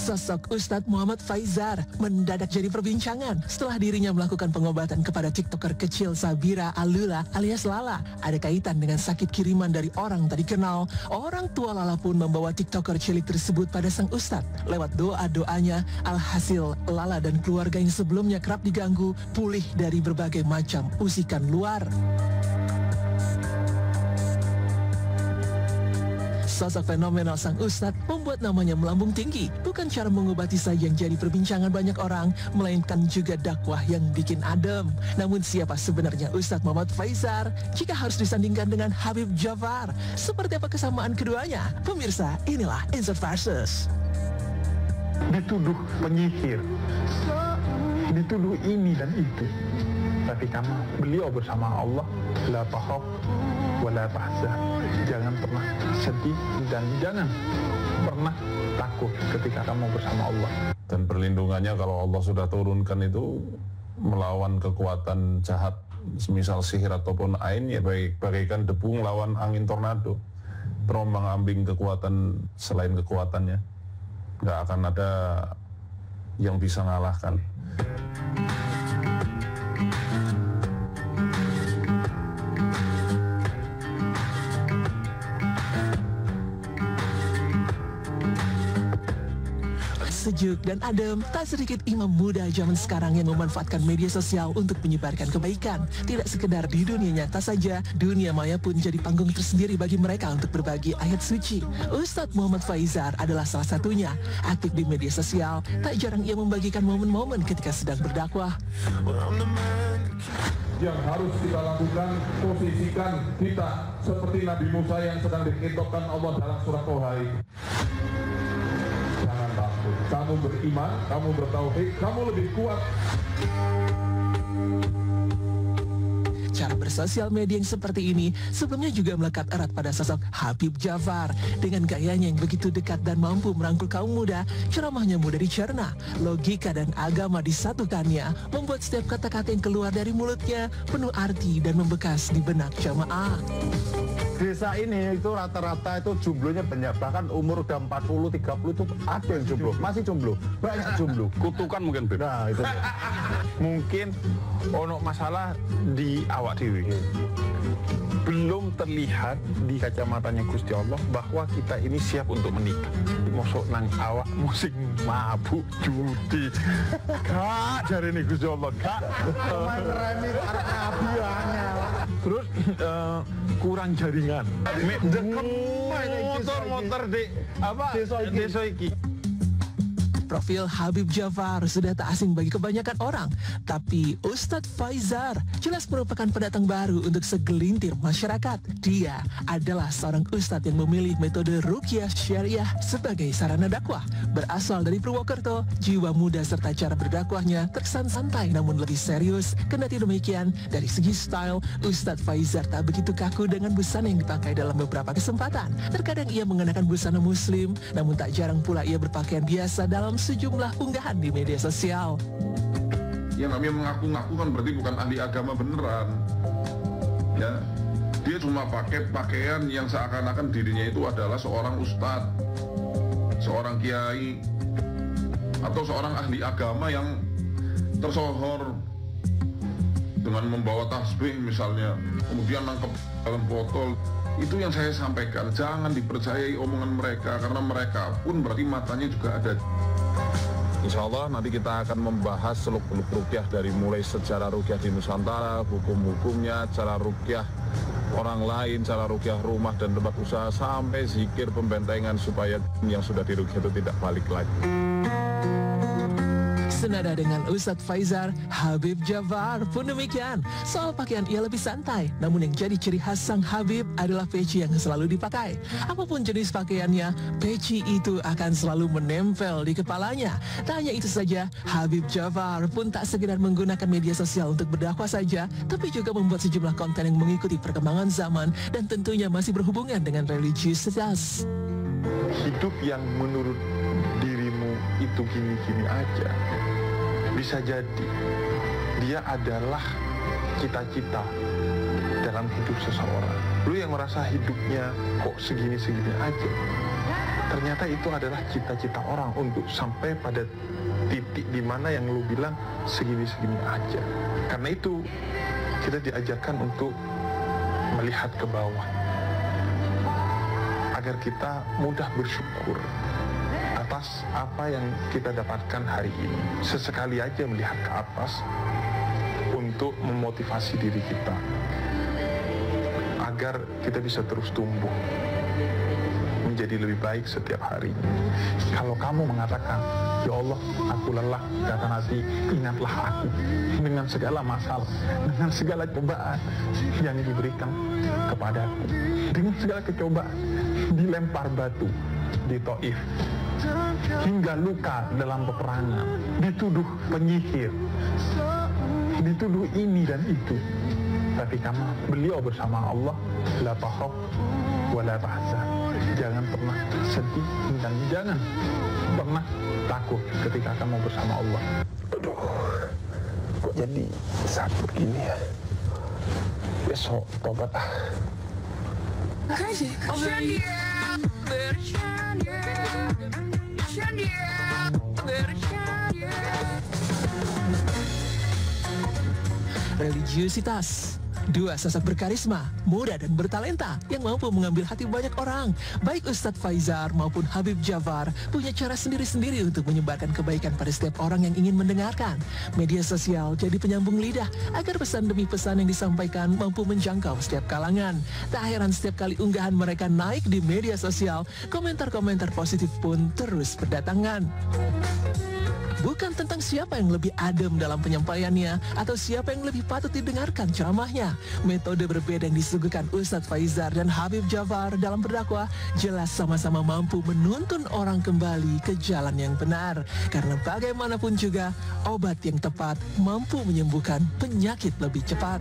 Sosok Ustadz Muhammad Faizar mendadak jadi perbincangan setelah dirinya melakukan pengobatan kepada TikToker kecil Sabira Alula alias Lala. Ada kaitan dengan sakit kiriman dari orang tak dikenal. Orang tua Lala pun membawa TikToker cilik tersebut pada sang Ustadz. Lewat doa-doanya, alhasil Lala dan keluarga yang sebelumnya kerap diganggu pulih dari berbagai macam usikan luar. Sosok fenomenal sang Ustadz membuat namanya melambung tinggi. Bukan cara mengobati saja yang jadi perbincangan banyak orang, melainkan juga dakwah yang bikin adem. Namun siapa sebenarnya Ustadz Muhammad Faizar jika harus disandingkan dengan Habib Jafar? Seperti apa kesamaan keduanya? Pemirsa, inilah Insert Versus. Dituduh penyihir, dituduh ini dan itu. Tapi beliau bersama Allah, la tahaf wa la tahzan. Jangan pernah sedih dan jangan pernah takut ketika kamu bersama Allah. Dan perlindungannya kalau Allah sudah turunkan itu melawan kekuatan jahat, semisal sihir ataupun ain, ya bagaikan debu melawan angin tornado, terombang-ambing kekuatan selain kekuatannya. Nggak akan ada yang bisa mengalahkan. Sejuk dan adem, tak sedikit imam muda zaman sekarang yang memanfaatkan media sosial untuk menyebarkan kebaikan. Tidak sekedar di dunia nyata saja, dunia maya pun jadi panggung tersendiri bagi mereka untuk berbagi ayat suci. Ustadz Muhammad Faizar adalah salah satunya. Aktif di media sosial, tak jarang ia membagikan momen-momen ketika sedang berdakwah. Yang harus kita lakukan, posisikan kita seperti Nabi Musa yang sedang dikitokkan Allah dalam surat Toha. Jangan takut, kamu beriman, kamu bertauhid, kamu lebih kuat. Cara bersosial media yang seperti ini sebelumnya juga melekat erat pada sosok Habib Jafar. Dengan gayanya yang begitu dekat dan mampu merangkul kaum muda, ceramahnya mudah dicerna, logika dan agama disatukannya, membuat setiap kata-kata yang keluar dari mulutnya penuh arti dan membekas di benak jamaah. Desa ini itu rata-rata itu jumlahnya banyak, bahkan umur udah 40-30 itu ada yang jomblo, masih jomblo, banyak jomblo. Kutukan mungkin beb. Nah itu mungkin ono masalah di awak dewi. Belum terlihat di kacamatanya Gusti Allah bahwa kita ini siap untuk menikah. Mosok nang awak musik mabuk judi. Kak dari ini Gusti Allah, kak. Main remix arek nabi anyar. Terus kurang jaringan. Motor di apa? Desa iki. Profil Habib Jafar sudah tak asing bagi kebanyakan orang. Tapi Ustadz Faizar jelas merupakan pendatang baru untuk segelintir masyarakat. Dia adalah seorang ustadz yang memilih metode ruqyah syariah sebagai sarana dakwah. Berasal dari Purwokerto, jiwa muda serta cara berdakwahnya terkesan santai namun lebih serius. Kendati demikian, dari segi style, Ustadz Faizar tak begitu kaku dengan busana yang dipakai dalam beberapa kesempatan. Terkadang ia mengenakan busana muslim, namun tak jarang pula ia berpakaian biasa dalam sejumlah unggahan di media sosial. Yang namanya mengaku-ngaku kan berarti bukan ahli agama beneran. Ya, dia cuma pakai pakaian yang seakan-akan dirinya itu adalah seorang ustadz, seorang kiai, atau seorang ahli agama yang tersohor dengan membawa tasbih misalnya, kemudian nangkep dalam botol. Itu yang saya sampaikan, jangan dipercayai omongan mereka, karena mereka pun berarti matanya juga ada. Insya Allah nanti kita akan membahas seluk-beluk ruqyah dari mulai sejarah ruqyah di Nusantara, hukum-hukumnya, cara ruqyah orang lain, cara ruqyah rumah dan tempat usaha, sampai zikir pembentengan supaya yang sudah diruqyah itu tidak balik lagi. Senada dengan Ustadz Faizar, Habib Jafar pun demikian. Soal pakaian ia lebih santai, namun yang jadi ciri khas sang Habib adalah peci yang selalu dipakai. Apapun jenis pakaiannya, peci itu akan selalu menempel di kepalanya. Tak hanya itu saja, Habib Jafar pun tak sekedar menggunakan media sosial untuk berdakwah saja, tapi juga membuat sejumlah konten yang mengikuti perkembangan zaman dan tentunya masih berhubungan dengan religiusitas. Hidup yang menurut dirimu itu gini-gini aja, bisa jadi dia adalah cita-cita dalam hidup seseorang. Lu yang merasa hidupnya kok segini-segini aja, Ternyata itu adalah cita-cita orang untuk sampai pada titik di mana yang lu bilang segini-segini aja. Karena itu kita diajarkan untuk melihat ke bawah agar kita mudah bersyukur atas apa yang kita dapatkan hari ini. Sesekali aja melihat ke atas untuk memotivasi diri kita agar kita bisa terus tumbuh menjadi lebih baik setiap hari. Kalau kamu mengatakan, ya Allah, aku lelah, kata Nabi, ingatlah aku dengan segala masalah, dengan segala cobaan yang diberikan kepadaku, dengan segala kecobaan, dilempar batu di Taif, hingga luka dalam peperangan, dituduh penyihir, dituduh ini dan itu. Tapi beliau bersama Allah, la takhaf wa la tahzan. Jangan pernah sedih dan jangan pernah takut ketika kamu bersama Allah. Aduh, kok jadi sakit gini ya? Besok tobat ah. Religiusitas. Dua sosok berkarisma, muda dan bertalenta yang mampu mengambil hati banyak orang. Baik Ustadz Faizar maupun Habib Jafar punya cara sendiri-sendiri untuk menyebarkan kebaikan pada setiap orang yang ingin mendengarkan. Media sosial jadi penyambung lidah agar pesan demi pesan yang disampaikan mampu menjangkau setiap kalangan. Tak heran setiap kali unggahan mereka naik di media sosial, komentar-komentar positif pun terus berdatangan. Bukan tentang siapa yang lebih adem dalam penyampaiannya atau siapa yang lebih patut didengarkan ceramahnya. Metode berbeda yang disuguhkan Ustadz Faizar dan Habib Jafar dalam berdakwah jelas sama-sama mampu menuntun orang kembali ke jalan yang benar. Karena bagaimanapun juga, obat yang tepat mampu menyembuhkan penyakit lebih cepat.